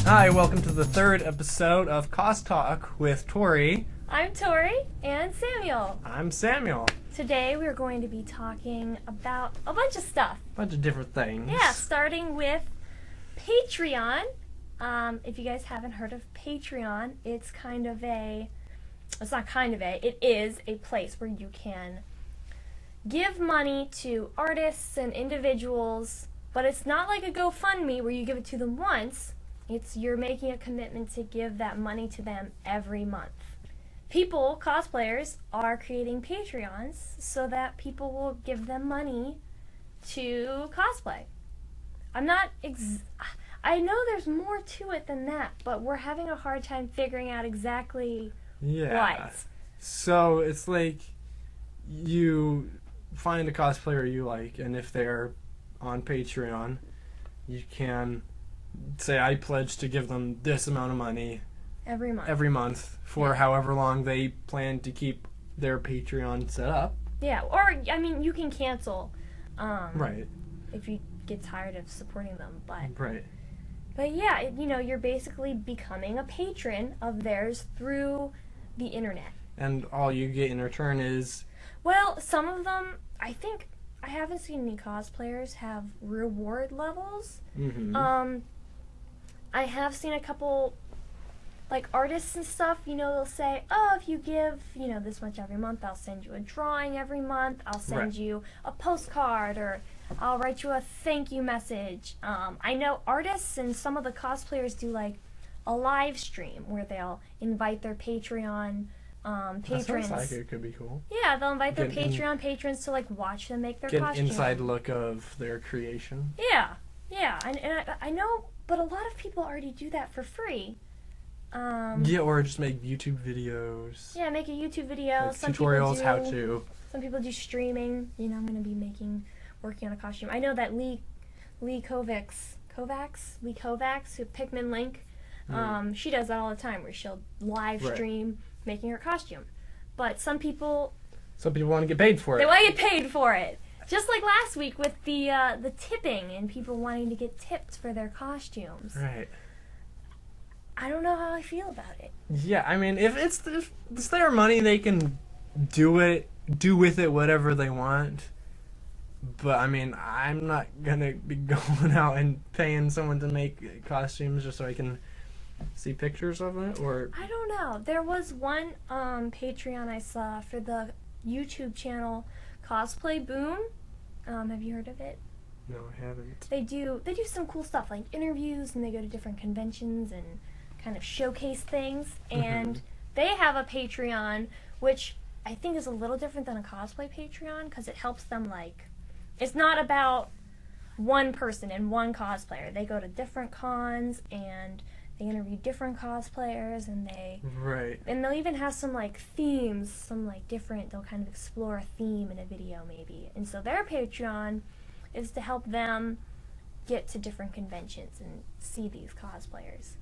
Hi, welcome to the third episode of CosTalk with Tori. I'm Tori and Samuel. I'm Samuel. Today we're going to be talking about a bunch of stuff. A bunch of different things. Yeah, starting with Patreon. If you guys haven't heard of Patreon, it is a place where you can give money to artists and individuals, but it's not like a GoFundMe where you give it to them once. You're making a commitment to give that money to them every month. People, cosplayers, are creating Patreons so that people will give them money to cosplay. I know there's more to it than that, but we're having a hard time figuring out exactly what. So it's like you find a cosplayer you like, and if they're on Patreon, you can say, I pledge to give them this amount of money every month for however long they plan to keep their Patreon set up. Yeah, or, I mean, you can cancel right. if you get tired of supporting them. Right. But yeah, you're basically becoming a patron of theirs through the internet. And all you get in return is... Well, some of them, I haven't seen any cosplayers have reward levels. Mm-hmm. I have seen a couple, like, artists and stuff, they'll say, oh, if you give, this much every month, I'll send you a drawing every month, I'll send you a postcard, or I'll write you a thank you message. I know artists and some of the cosplayers do, like, a live stream where they'll invite their Patreon patrons. That sounds like it could be cool. Yeah, they'll invite their Patreon patrons to, like, watch them make their costume. Get an inside look of their creation. Yeah, and I know... But a lot of people already do that for free. Yeah, or just make YouTube videos. Yeah, make a YouTube video. Like tutorials, how to. Some people do streaming. I'm going to be working on a costume. I know that Lee Kovacs, who Pikmin Link, she does that all the time, where she'll live stream making her costume. But some people want to get paid for it. They want to get paid for it. Just like last week with the tipping and people wanting to get tipped for their costumes. Right. I don't know how I feel about it. Yeah, I mean, if it's their money, they can do with it whatever they want. But I mean, I'm not gonna be going out and paying someone to make costumes just so I can see pictures of it. Or I don't know. There was one Patreon I saw for the YouTube channel Cosplay Boom. Have you heard of it? No, I haven't. They do some cool stuff, like interviews, and they go to different conventions and kind of showcase things. And they have a Patreon, which I think is a little different than a cosplay Patreon, because it helps them, like, it's not about one person and one cosplayer. They go to different cons and they interview different cosplayers, and and they'll even have some, like, themes, some, like, different, they'll kind of explore a theme in a video, maybe. And so their Patreon is to help them get to different conventions and see these cosplayers.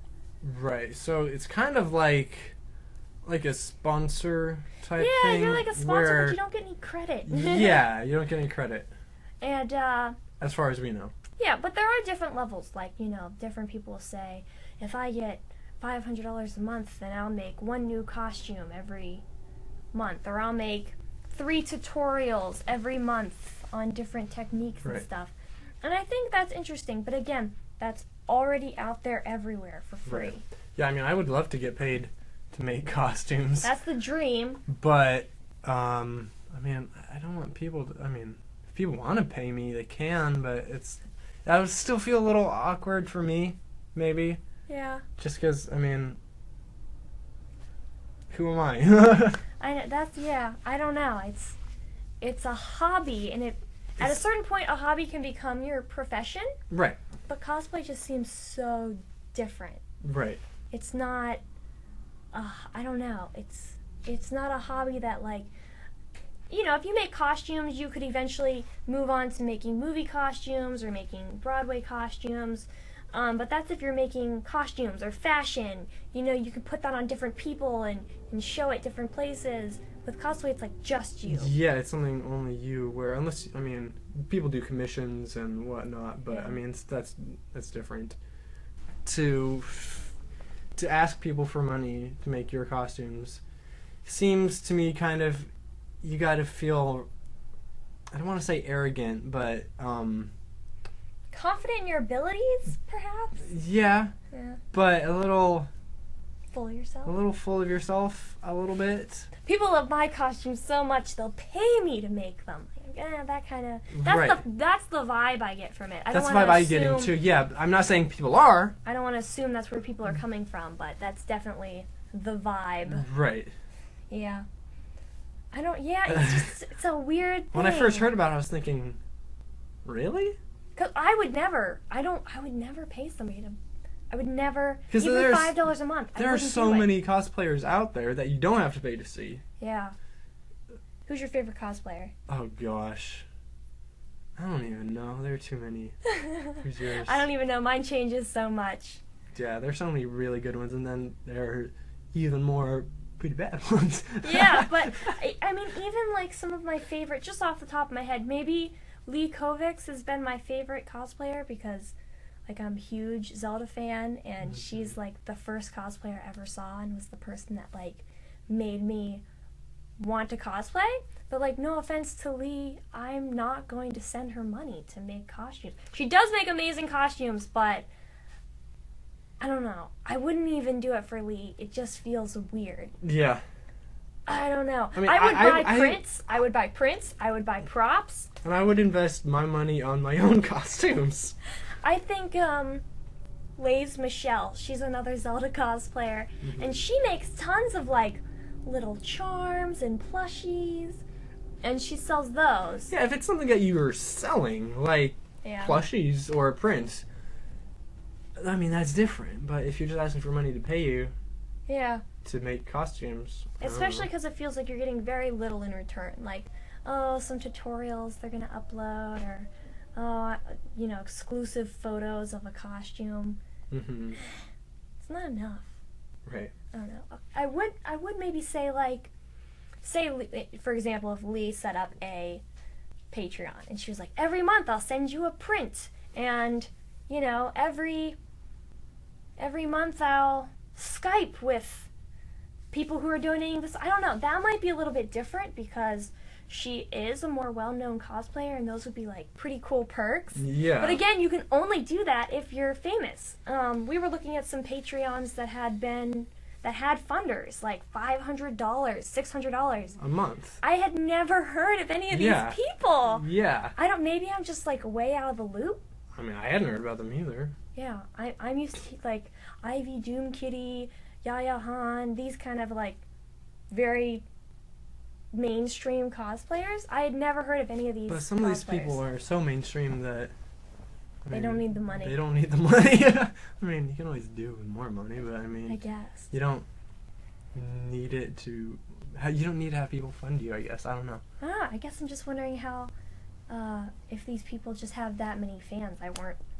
Right, so it's kind of like a sponsor type thing. Yeah, you're like a sponsor, but you don't get any credit. Yeah, you don't get any credit. And, as far as we know. Yeah, but there are different levels, like, different people will say, if I get $500 a month, then I'll make one new costume every month, or I'll make 3 tutorials every month on different techniques and stuff. And I think that's interesting, but again, that's already out there everywhere for free. Right. Yeah, I mean, I would love to get paid to make costumes. That's the dream. But, I mean, I don't want people to, if people want to pay me, they can, but that would still feel a little awkward for me, maybe. Yeah. Just because, who am I? I don't know. It's a hobby, and at a certain point, a hobby can become your profession. Right. But cosplay just seems so different. Right. It's not, I don't know. It's not a hobby that, like, if you make costumes, you could eventually move on to making movie costumes or making Broadway costumes. But that's if you're making costumes or fashion. You can put that on different people and show it different places. With cosplay, it's like just you. Yeah, it's something only you. Where unless people do commissions and whatnot, but that's different. to ask people for money to make your costumes seems to me kind of, you got to feel, I don't want to say arrogant, but confident in your abilities, perhaps. Yeah. But a little full of yourself. A little full of yourself, a little bit. People love my costumes so much they'll pay me to make them. That kind of that's the vibe I get from it. That's the vibe I'm getting too. Yeah, I'm not saying people are. I don't want to assume that's where people are coming from, but that's definitely the vibe. Right. Yeah. I don't. Yeah, it's just it's a weird thing. When I first heard about it, I was thinking, really? Because I would never pay somebody to. I would never. Even $5 a month. There are so many cosplayers out there that you don't have to pay to see. Yeah. Who's your favorite cosplayer? Oh gosh, I don't even know. There are too many. Who's yours? I don't even know. Mine changes so much. Yeah, there's so many really good ones, and then there are even more pretty bad ones. Yeah, but I mean, even like some of my favorite, just off the top of my head, maybe Lee Kovacs has been my favorite cosplayer because, like, I'm a huge Zelda fan, and she's like the first cosplayer I ever saw, and was the person that like made me want to cosplay. But like, no offense to Lee, I'm not going to send her money to make costumes. She does make amazing costumes, but I don't know. I wouldn't even do it for Lee. It just feels weird. Yeah. I don't know. I mean, I would buy prints. I would buy prints. I would buy props. And I would invest my money on my own costumes. I think Lays Michelle, she's another Zelda cosplayer, and she makes tons of like little charms and plushies, and she sells those. Yeah, if it's something that you are selling, like plushies or prints, I mean, that's different. But if you're just asking for money to pay you to make costumes, especially because it feels like you're getting very little in return, like, oh, some tutorials they're gonna upload, or exclusive photos of a costume. It's not enough. Right. I don't know. I would maybe say, like, for example, if Lee set up a Patreon and she was like, every month I'll send you a print, and every month I'll Skype with people who are donating this. I don't know. That might be a little bit different because she is a more well-known cosplayer, and those would be like pretty cool perks. Yeah. But again, you can only do that if you're famous. We were looking at some Patreons that had funders, like $500, $600 a month. I had never heard of any of these people. Yeah. Maybe I'm just like way out of the loop. I mean, I hadn't heard about them either. Yeah, I'm used to like Ivy Doom Kitty, Yaya Han, these kind of like very mainstream cosplayers. I had never heard of any of these. But some of these people are so mainstream that they don't need the money. They don't need the money. I mean, you can always do with more money, but I mean, I guess you don't need it to. You don't need to have people fund you. I guess I don't know. I guess I'm just wondering how, if these people just have that many fans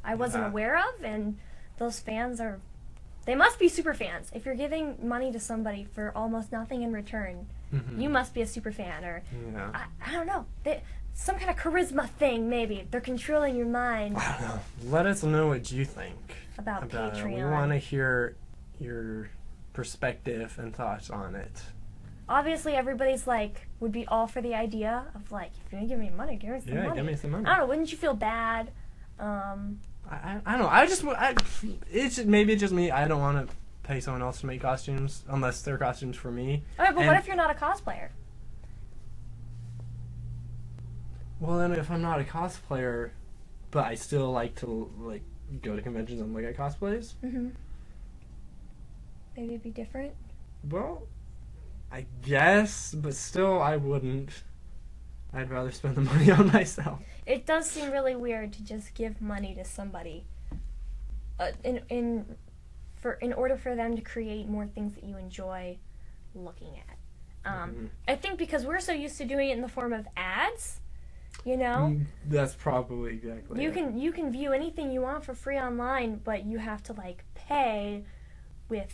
I wasn't aware of, and those fans they must be super fans. If you're giving money to somebody for almost nothing in return, you must be a super fan, or I don't know. Some kind of charisma thing, maybe. They're controlling your mind. I don't know. Let us know what you think about Patreon. We want to hear your perspective and thoughts on it. Obviously, everybody's would be all for the idea of if you're gonna give me money, give me some money. Yeah, give me some money. I don't know. Wouldn't you feel bad? I don't know. Maybe it's just me. I don't want to pay someone else to make costumes unless they're costumes for me. Alright, but what if you're not a cosplayer? Well, then if I'm not a cosplayer, but I still like to go to conventions and look at cosplays. Maybe it'd be different. Well, I guess, but still, I wouldn't. I'd rather spend the money on myself. It does seem really weird to just give money to somebody in order for them to create more things that you enjoy looking at. I think because we're so used to doing it in the form of ads, that's probably exactly you can view anything you want for free online, but you have to pay with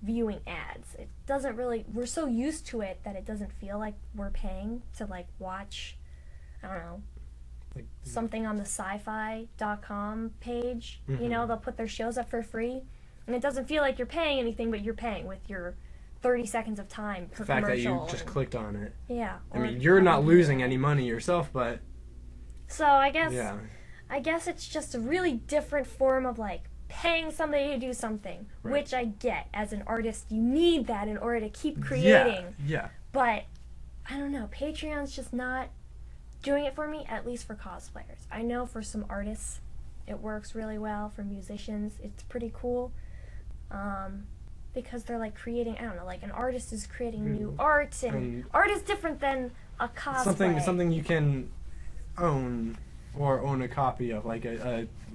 viewing ads. It doesn't really, we're so used to it that it doesn't feel like we're paying to watch, I don't know, something on the sci-fi.com page. They'll put their shows up for free. And it doesn't feel like you're paying anything, but you're paying with your 30 seconds of time per The fact that commercial. you just clicked on it. Yeah. I mean, you're not losing any money yourself, but... So I guess... Yeah. I guess it's just a really different form of, like, paying somebody to do something, Right. which I get. As an artist, you need that in order to keep creating. Yeah. But, I don't know, Patreon's just not doing it for me, at least for cosplayers. I know for some artists, it works really well. For musicians, it's pretty cool. Because they're, like, creating, I don't know, like, an artist is creating new art, and art is different than a cosplay. Something you can own, or own a copy of, like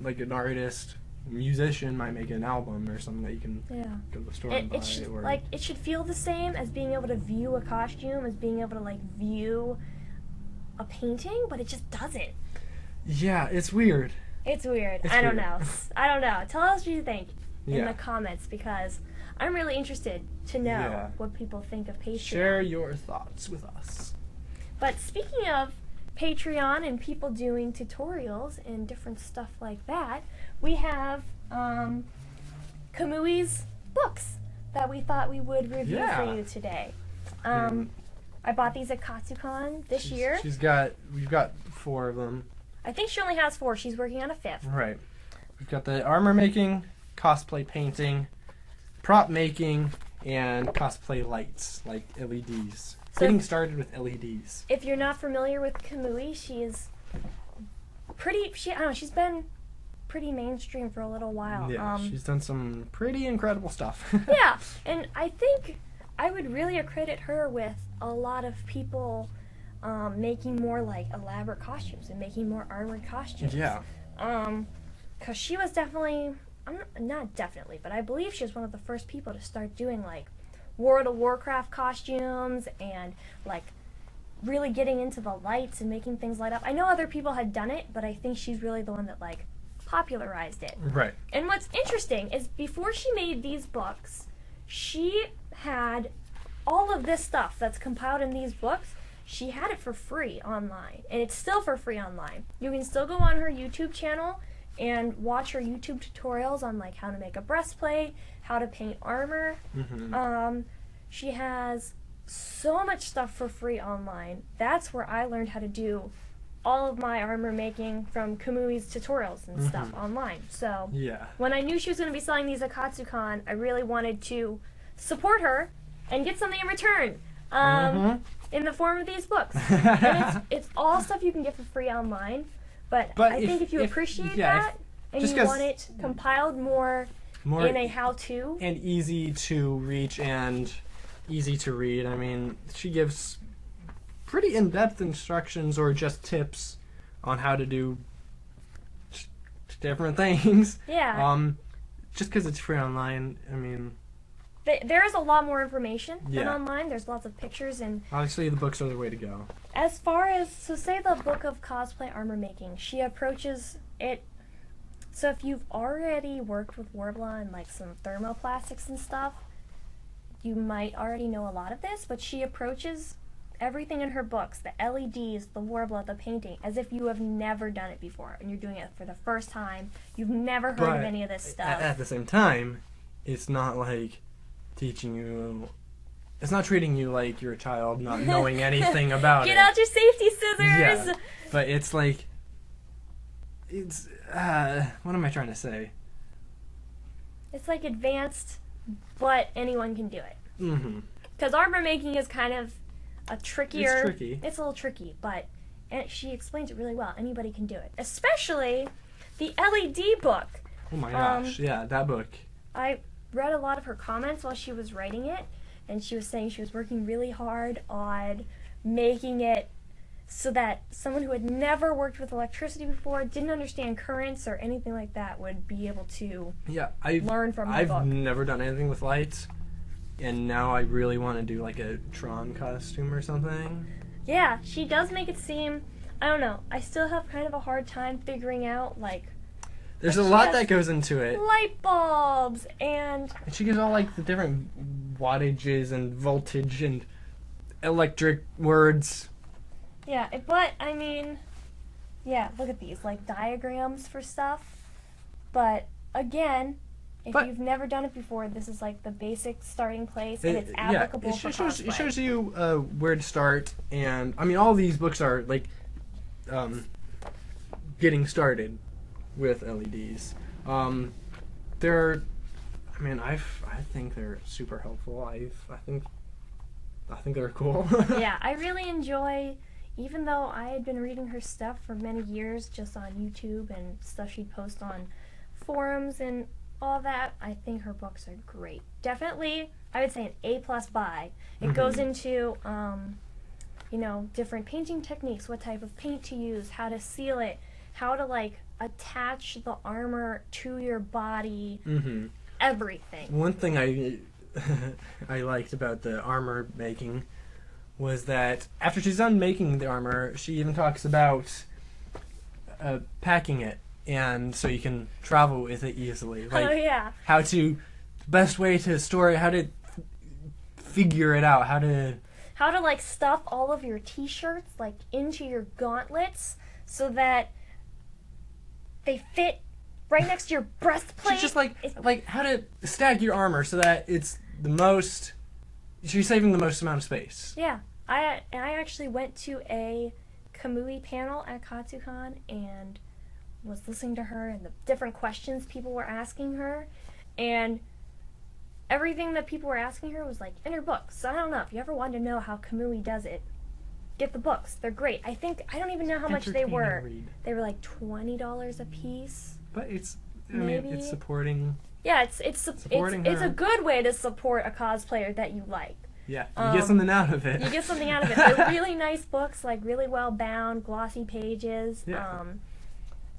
like an artist, musician might make an album or something that you can go to the store and buy. It should feel the same as being able to view a costume, as being able to, like, view a painting, but it just doesn't. Yeah, it's weird. It's weird. I don't know. Tell us what you think in the comments, because I'm really interested to know what people think of Patreon. Share your thoughts with us. But speaking of Patreon and people doing tutorials and different stuff like that, we have Kamui's books that we thought we would review for you today. I bought these at Katsucon this year. We've got 4 of them. I think she only has 4. She's working on a 5th. Right. We've got the armor making, cosplay painting, prop making, and cosplay lights, like LEDs. So getting started with LEDs. If you're not familiar with Kamui, she is she's been pretty mainstream for a little while. Yeah, she's done some pretty incredible stuff. Yeah, and I think I would really accredit her with a lot of people making more, like, elaborate costumes and making more armored costumes. Yeah. Because she was definitely, not definitely, but I believe she was one of the first people to start doing, like, World of Warcraft costumes and, like, really getting into the lights and making things light up. I know other people had done it, but I think she's really the one that, like, popularized it. Right. And what's interesting is before she made these books, she had all of this stuff that's compiled in these books. She had it for free online, and it's still for free online. You can still go on her YouTube channel and watch her YouTube tutorials on, like, how to make a breastplate, how to paint armor. She has so much stuff for free online. That's where I learned how to do all of my armor making, from Kamui's tutorials and stuff online. So when I knew she was going to be selling these at Katsucon, I really wanted to support her and get something in return in the form of these books. And it's all stuff you can get for free online. But I think if you appreciate that and you want it compiled more in a how-to. And easy to reach and easy to read. I mean, she gives pretty in-depth instructions or just tips on how to do different things. Yeah. Just because it's free online, I mean... There is a lot more information than online. There's lots of pictures and... Obviously, the books are the way to go. As far as... So say the book of cosplay armor making. She approaches it... So if you've already worked with Worbla and, like, some thermoplastics and stuff, you might already know a lot of this, but she approaches everything in her books, the LEDs, the Worbla, the painting, as if you have never done it before, and you're doing it for the first time. You've never heard of any of this stuff. At the same time, it's not like teaching you... It's not treating you like you're a child not knowing anything about Get out your safety scissors! Yeah, but it's like... It's... what am I trying to say? It's like advanced, but anyone can do it. Mm-hmm. Because armor making is kind of a trickier... It's tricky. It's a little tricky, but she explains it really well. Anybody can do it. Especially the LED book. Oh my gosh, yeah, that book. I read a lot of her comments while she was writing it, and she was saying she was working really hard on making it so that someone who had never worked with electricity before, didn't understand currents or anything like that, would be able to learn from the book. I've never done anything with lights, and now I really want to do like a Tron costume or something. Yeah, she does make it seem, I don't know, I still have kind of a hard time figuring out, like... There's a lot that goes into it. Light bulbs, and she gives all like the different wattages and voltage and electric words. Yeah, but, I mean, yeah, look at these, like, diagrams for stuff. But, again, If But- you've never done it before, this is like the basic starting place, and it's applicable for cosplay. It shows you where to start, and I mean, all these books are like getting started with LEDs. They're, I mean, I think they're super helpful. I think they're cool. Yeah, I really enjoy. Even though I had been reading her stuff for many years, just on YouTube and stuff she'd post on forums and all that, I think her books are great. Definitely, I would say an A+ buy. It goes into, you know, different painting techniques, what type of paint to use, how to seal it, how to like attach the armor to your body, everything. One thing I liked about the armor making was that after she's done making the armor, she even talks about packing it, and so you can travel with it easily. Like, Oh yeah. how to, best way to store it, how to figure it out, how to like stuff all of your t-shirts like into your gauntlets so that they fit right next to your breastplate. just like how to stack your armor so that it's the most, she's saving the most amount of space. Yeah. I actually went to a Kamui panel at KatsuCon and was listening to her and the different questions people were asking her, and everything that people were asking her was like in her books. So I don't know, if you ever wanted to know how Kamui does it, get the books. They're great. I don't even know how much they were. Read. They were like $20 a piece. But it's, I Maybe. mean, it's supporting. Yeah, it's Supporting a her. good way to support a cosplayer that you like. Yeah, you get something out of it. You get something out of it. They're really nice books, like really well bound, glossy pages, Yeah.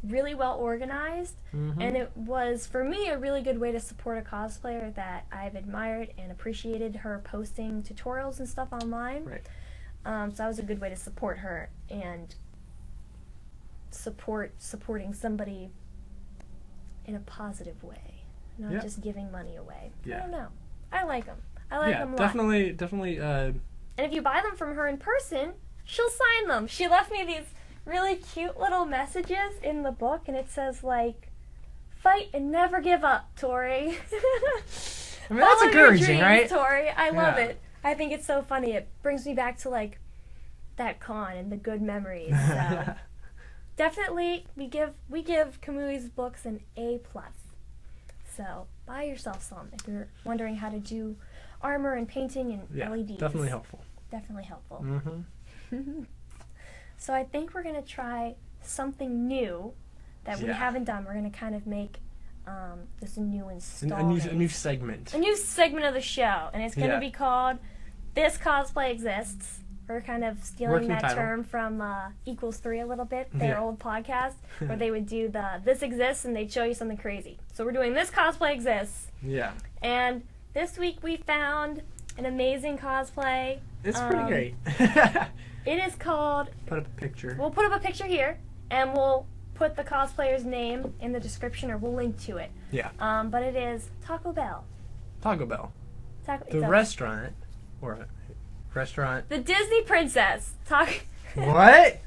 really well organized, and it was, for me, a really good way to support a cosplayer that I've admired and appreciated her posting tutorials and stuff online. Right. So that was a good way to support her and supporting somebody in a positive way, not just giving money away. Yeah. I don't know. I like them. I like them a lot. Definitely. And if you buy them from her in person, she'll sign them. She left me these really cute little messages in the book, and it says, like, fight and never give up, Tori. I mean, that's Follow your encouraging, dreams, right? Tori. I love Yeah. it. I think it's so funny. It brings me back to, like, that con and the good memories. So definitely, we give Kamui's books an A+. So buy yourself some if you're wondering how to do armor and painting and LEDs. Definitely helpful. Definitely helpful. So I think we're going to try something new that we haven't done. We're going to kind of make this a new installment. A new segment. A new segment of the show. And it's going to Yeah. be called This Cosplay Exists. We're kind of stealing Working that title. term from Equals 3 a little bit, their Yeah. old podcast, where they would do the This Exists and they'd show you something crazy. So we're doing This Cosplay Exists. Yeah. And this week we found an amazing cosplay. It's pretty great. It is called, Put up a picture. we'll put up a picture here, and we'll put the cosplayer's name in the description, or we'll link to it. Yeah. But it is Taco Bell. Taco Bell. The Restaurant. Restaurant. The Disney Princess. What?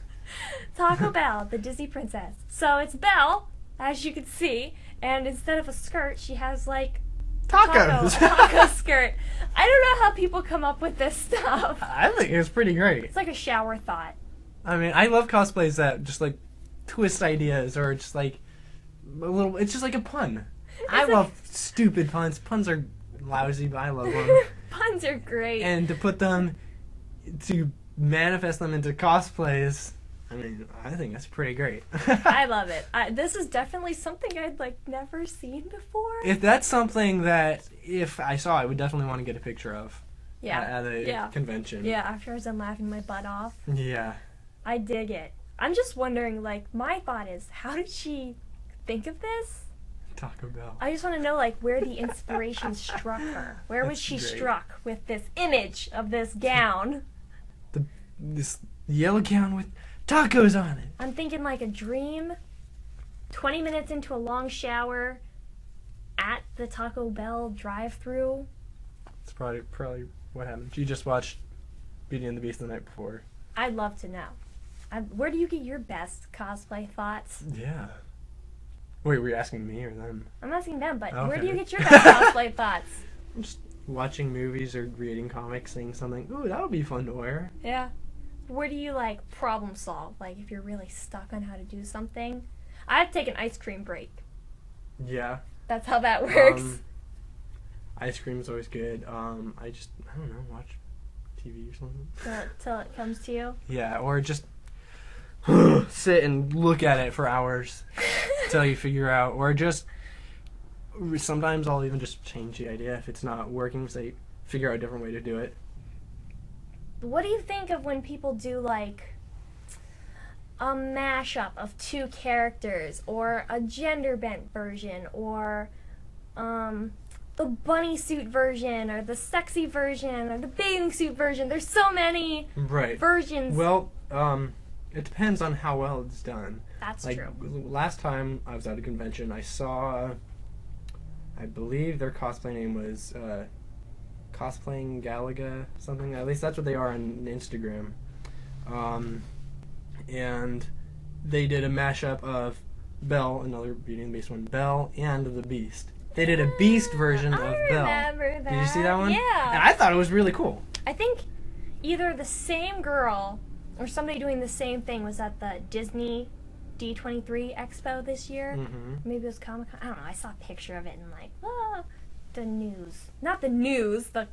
Taco Bell, the Disney Princess. So it's Belle, as you can see, and instead of a skirt, she has like Tacos. taco skirt. I don't know how people come up with this stuff. I think it's pretty great. It's like a shower thought. I mean, I love cosplays that just like twist ideas or just like a little. It's just like a pun. I love stupid puns. Puns are lousy, but I love them. Puns are great. And to put them, to manifest them into cosplays, I mean, I think that's pretty great. I love it. This is definitely something I'd like never seen before. If that's something that if I saw, I would definitely want to get a picture of. Yeah. At a convention. Yeah, after I was done laughing my butt off. Yeah. I dig it. I'm just wondering, like, my thought is, how did she think of this? Taco Bell. I just want to know, like, where the inspiration struck her. Where was she great. struck with this image of this gown? This yellow gown with tacos on it. I'm thinking like a dream. 20 minutes into a long shower at the Taco Bell drive-thru. It's probably what happened. She just watched Beauty and the Beast the night before. I'd love to know. Where do you get your best cosplay thoughts? Yeah. Wait, were you asking me or them? I'm asking them, but Okay. where do you get your best cosplay thoughts? Just watching movies or reading comics, seeing something. Ooh, that would be fun to wear. Yeah. Where do you like problem solve? Like if you're really stuck on how to do something. I have to take an ice cream break. Yeah. That's how that works. Ice cream's always good. I don't know, watch TV or something. Till it comes to you. Yeah, or just sit and look at it for hours until you figure out, or just sometimes I'll even just change the idea if it's not working, say figure out a different way to do it. What do you think of when people do like a mashup of two characters, or a gender bent version, or the bunny suit version, or the sexy version, or the bathing suit version? There's so many versions. Well, it depends on how well it's done. That's like, true. Last time I was at a convention, I saw, I believe their cosplay name was Cosplaying Galaga, something. At least that's what they are on Instagram. And they did a mashup of Belle, another Beauty and the Beast one, Belle and the Beast. They did a Beast version of Belle. I remember that. Did you see that one? Yeah. And I thought it was really cool. I think either the same girl or somebody doing the same thing was at the Disney D23 Expo this year. Mm-hmm. Maybe it was Comic-Con. I don't know. I saw a picture of it and like, the news. Not the news, the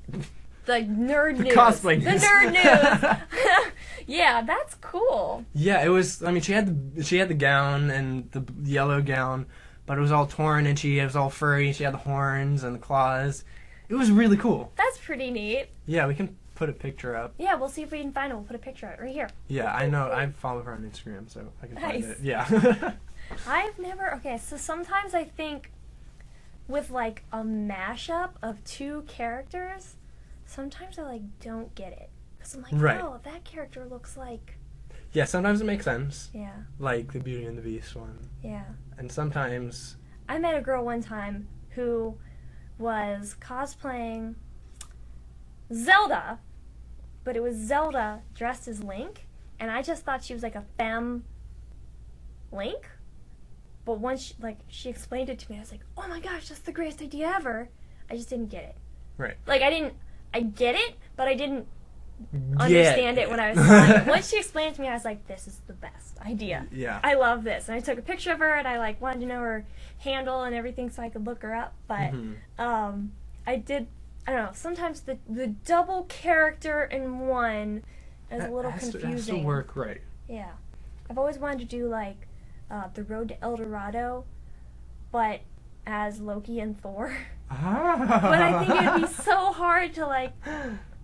nerd news. Cosplay news. The nerd news. Yeah, that's cool. Yeah, it was. I mean, she had the gown and the yellow gown, but it was all torn and she was all furry. She had the horns and the claws. It was really cool. That's pretty neat. Yeah, we can put a picture up. Yeah, we'll see if we can find it. We'll put a picture of it right here. Yeah, I know. I follow her on Instagram, so I can find Nice. it. Yeah. I've never. Okay, so sometimes I think with like a mashup of two characters, sometimes I like don't get it. Because I'm like, Right. oh, that character looks like. Yeah, sometimes it makes sense. Yeah, Like the Beauty and the Beast one. yeah. And sometimes. I met a girl one time who was cosplaying Zelda, but it was Zelda dressed as Link, and I just thought she was like a femme Link. But once she explained it to me, I was like, oh my gosh, that's the greatest idea ever. I just didn't get it. Right. Like, I get it, but I didn't Yeah. understand it when I was flying it. Once she explained it to me, I was like, this is the best idea. Yeah. I love this. And I took a picture of her, and I like wanted to know her handle and everything so I could look her up. But I don't know, sometimes the double character in one is a little confusing. It has to work right. Yeah. I've always wanted to do like The Road to El Dorado, but as Loki and Thor. But I think it would be so hard to like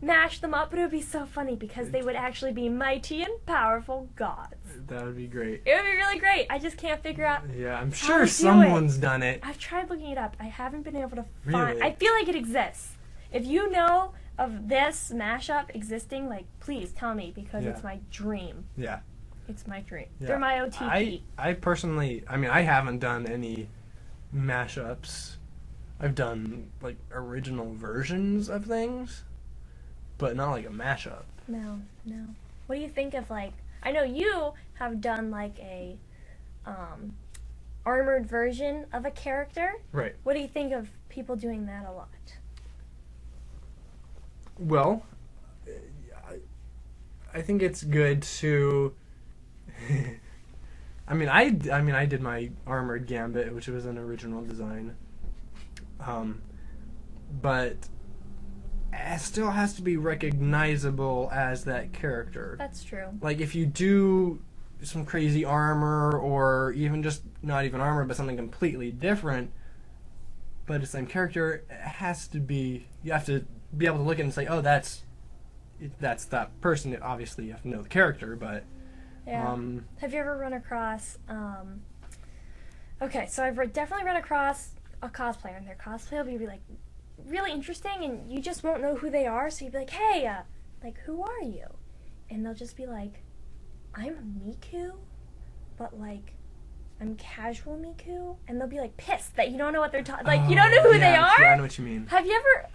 mash them up, but it would be so funny because they would actually be mighty and powerful gods. That would be great. It would be really great. I just can't figure out. Yeah, I'm how sure to do someone's done it. I've tried looking it up. I haven't been able to Really? find. I feel like it exists. If you know of this mashup existing, like please tell me because Yeah. it's my dream. Yeah. It's my dream. Yeah. They're my OTP. I personally, I mean, I haven't done any mashups. I've done like original versions of things, but not like a mashup. No. What do you think of like? I know you have done like a armored version of a character. Right. What do you think of people doing that a lot? Well, I think it's good to. I mean, I did my armored Gambit, which was an original design. But it still has to be recognizable as that character. That's true. Like if you do some crazy armor, or even just not even armor, but something completely different, but it's the same character, it has to be. You have to be able to look at it and say, "Oh, that's that person." Obviously, you have to know the character, but. Yeah. Have you ever run across? Okay, so I've definitely run across a cosplayer, and their cosplay will be like really interesting, and you just won't know who they are. So you'd be like, "Hey, like, who are you?" And they'll just be like, "I'm Miku, but like, I'm casual Miku," and they'll be like pissed that you don't know what they're talking. Like, you don't know who they are. Yeah, I know what you mean. Have you ever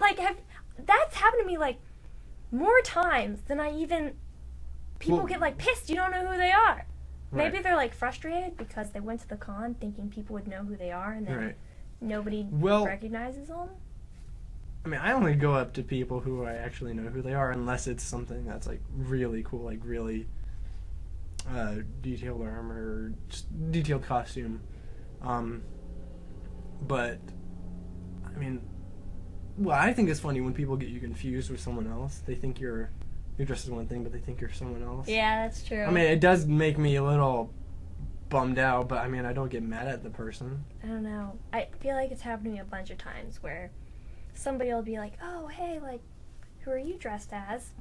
that's happened to me like more times than I even. People get like pissed. You don't know who they are. Maybe they're like frustrated because they went to the con thinking people would know who they are, and then nobody recognizes them. I mean, I only go up to people who I actually know who they are, unless it's something that's like really cool, like really detailed armor, just detailed costume. But I mean, well, I think it's funny when people get you confused with someone else. They think you're dressed as one thing, but they think you're someone else. Yeah, that's true. I mean, it does make me a little bummed out, but I mean, I don't get mad at the person. I don't know. I feel like it's happened to me a bunch of times where somebody will be like, oh, hey, like, who are you dressed as?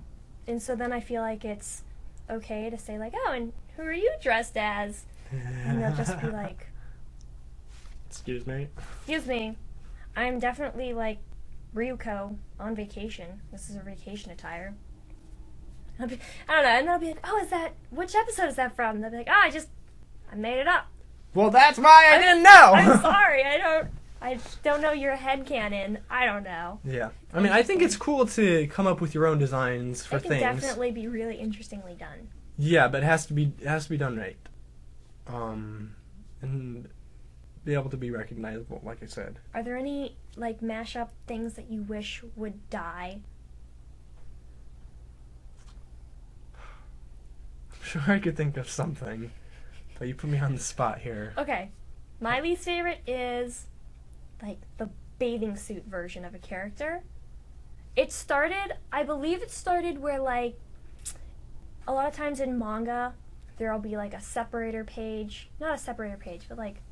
And so then I feel like it's okay to say, like, oh, and who are you dressed as? And they'll just be like, excuse me? Excuse me. I'm definitely, like, Ryuko on vacation. This is her vacation attire. I don't know, and they'll be like, oh, which episode is that from? And they'll be like, oh, I made it up. Well, that's why I didn't know! I'm sorry, I don't know your headcanon. I don't know. Yeah. I mean, I think it's cool to come up with your own designs for things. It can definitely be really interestingly done. Yeah, but it has to be done right. And be able to be recognizable, like I said. Are there any, like, mashup things that you wish would die? I'm sure I could think of something, but you put me on the spot here. Okay. My least favorite is, like, the bathing suit version of a character. I believe it started where, like, a lot of times in manga, there'll be, like, a separator page. Not a separator page, but, like,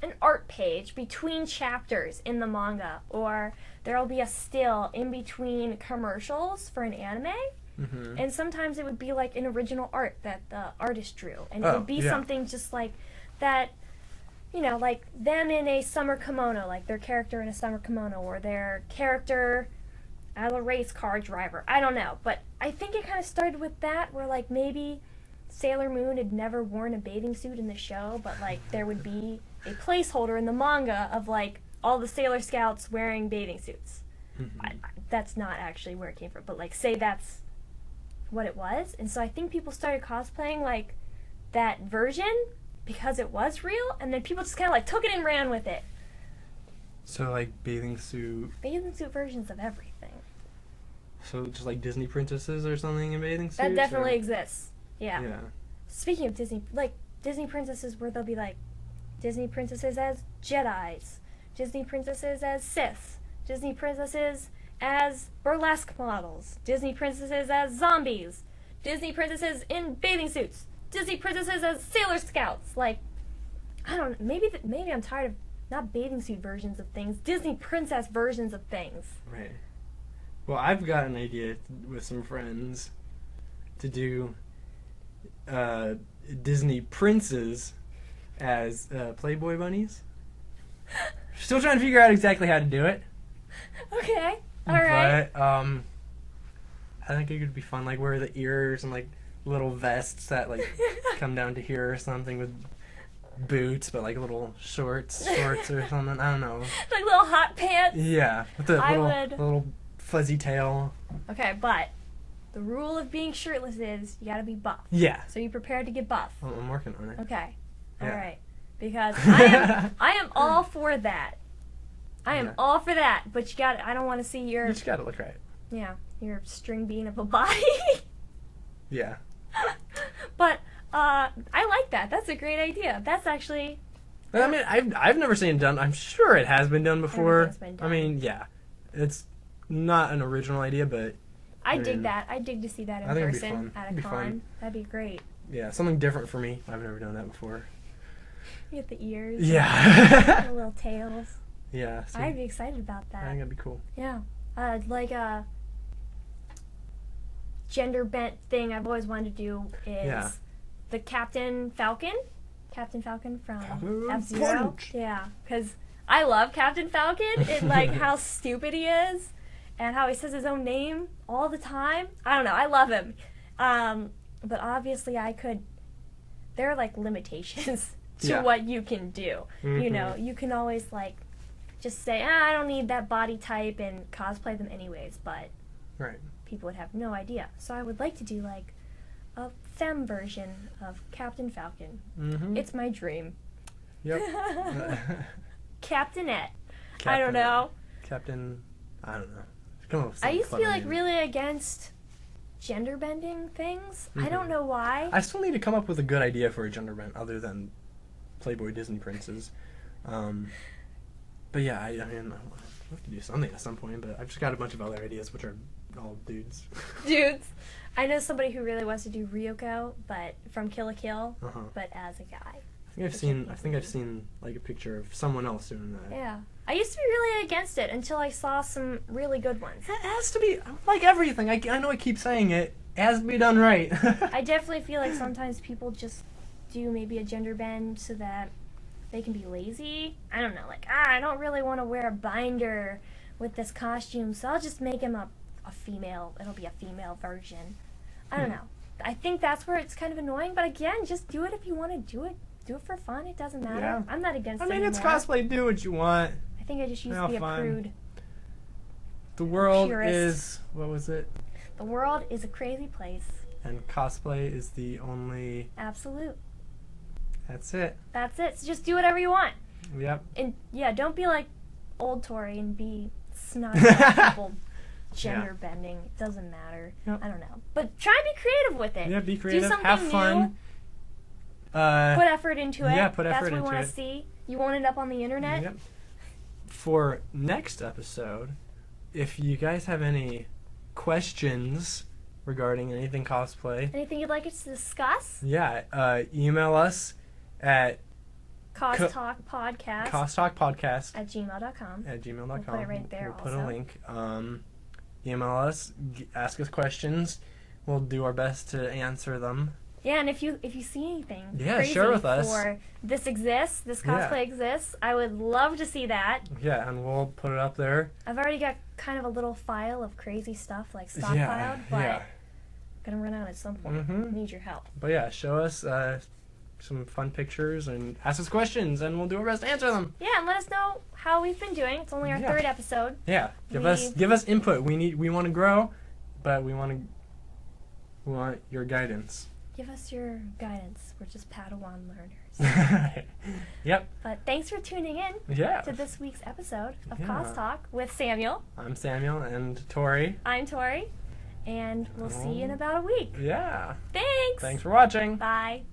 an art page between chapters in the manga. Or there'll be a still in between commercials for an anime. Mm-hmm. And sometimes it would be, like, an original art that the artist drew. And it would be something just, like, that, you know, like, them in a summer kimono, like, their character in a summer kimono, or their character as a race car driver. I don't know. But I think it kind of started with that, where, like, maybe Sailor Moon had never worn a bathing suit in the show, but, like, there would be a placeholder in the manga of, like, all the Sailor Scouts wearing bathing suits. Mm-hmm. That's not actually where it came from, but, like, say that's what it was. And so I think people started cosplaying, like, that version because it was real, and then people just kind of, like, took it and ran with it. So, like, bathing suit versions of everything. So just like Disney princesses or something in bathing suits? That definitely exists. Yeah. Speaking of Disney, like, Disney princesses where they'll be, like, Disney princesses as Jedis, Disney princesses as Siths, Disney princesses as burlesque models, Disney princesses as zombies, Disney princesses in bathing suits, Disney princesses as Sailor Scouts. Like, I don't know, maybe I'm tired of not bathing suit versions of things, Disney princess versions of things. Right. Well, I've got an idea with some friends to do Disney princes as Playboy bunnies. Still trying to figure out exactly how to do it. Okay. All right. But I think it could be fun, like wear the ears and like little vests that like come down to here or something with boots, but like little shorts or something. I don't know. Like little hot pants. Yeah, with the little fuzzy tail. Okay, but the rule of being shirtless is you gotta be buff. Yeah. So you prepared to get buff. Well, I'm working on it. Okay. Yeah. All right. Because I am all for that. I am all for that, but I don't want to see your... You just gotta look right. Yeah, your string bean of a body. Yeah. But I like that. That's a great idea. That's actually... I mean, I've never seen it done. I'm sure it has been done before. Been done. I mean, yeah. It's not an original idea, but... I dig that. I dig to see that in person at a con. Fun. That'd be great. Yeah, something different for me. I've never done that before. You get the ears. Yeah. The little tails. Yeah. See, I'd be excited about that. I think that'd be cool. Yeah. Like a gender bent thing I've always wanted to do is the Captain Falcon. Captain Falcon from F-Zero. Yeah, because I love Captain Falcon and like how stupid he is and how he says his own name all the time. I don't know. I love him. But obviously there are like limitations to what you can do. Mm-hmm. You know, you can always like just say, I don't need that body type and cosplay them anyways, but people would have no idea. So I would like to do like a femme version of Captain Falcon. Mm-hmm. It's my dream. Yep. Captainette. I don't know. Captain. I don't know. Come up with I some used to be clever like name. really against gender bending things. I don't Mhm. know why. I still need to come up with a good idea for a gender bend other than Playboy Disney princes. But yeah, I mean, I'll have to do something at some point. But I've just got a bunch of other ideas, which are all dudes. Dudes. I know somebody who really wants to do Ryoko, but from Kill la Kill, Uh-huh. but as a guy. I think I've seen like a picture of someone else doing that. Yeah. I used to be really against it until I saw some really good ones. It has to be like everything. I know I keep saying it. It has to be done right. I definitely feel like sometimes people just do maybe a gender bend so that they can be lazy. I don't know, like, I don't really want to wear a binder with this costume, so I'll just make him a female. It'll be a female version. I don't know. I think that's where it's kind of annoying, but again, just do it if you want to do it. Do it for fun. It doesn't matter. Yeah. I'm not against it I mean, it's anymore. cosplay. Do what you want. I think I just used Have to be a fun. prude. The world Purist. is, what was it? The world is a crazy place. And cosplay is the only. Absolute. That's it. That's it. So just do whatever you want. Yep. And yeah, don't be like old Tori and be snotty about people gender bending. It doesn't matter. Yep. I don't know. But try and be creative with it. Yeah, be creative. Do something Have new. fun. Put effort into it. Yeah, put effort That's what into we want it. to see. You won't end up on the internet. Yep. For next episode, if you guys have any questions regarding anything cosplay, Anything you'd like us to discuss? yeah, email us at CosTalk CosTalk at gmail.com. at gmail.com. We'll put it right there We'll put a also. link. Email us, ask us questions. We'll do our best to answer them. Yeah, and if you see anything Yeah, crazy share with us. for this exists, this Yeah. cosplay exists, I would love to see that. Yeah, and we'll put it up there. I've already got kind of a little file of crazy stuff like stockpiled, Yeah, but yeah. gonna run out at some point. Mhm. Need your help. But yeah, show us some fun pictures and ask us questions, and we'll do our best to answer them. Yeah, and let us know how we've been doing. It's only our Yeah. third episode. Yeah, give us input. We want to grow, but we want your guidance. Give us your guidance. We're just Padawan learners. Yep. But thanks for tuning in Yeah. to this week's episode of Yeah. CosTalk with Samuel. I'm Samuel and Tori. I'm Tori, and we'll see you in about a week. Yeah. Thanks. Thanks for watching. Bye.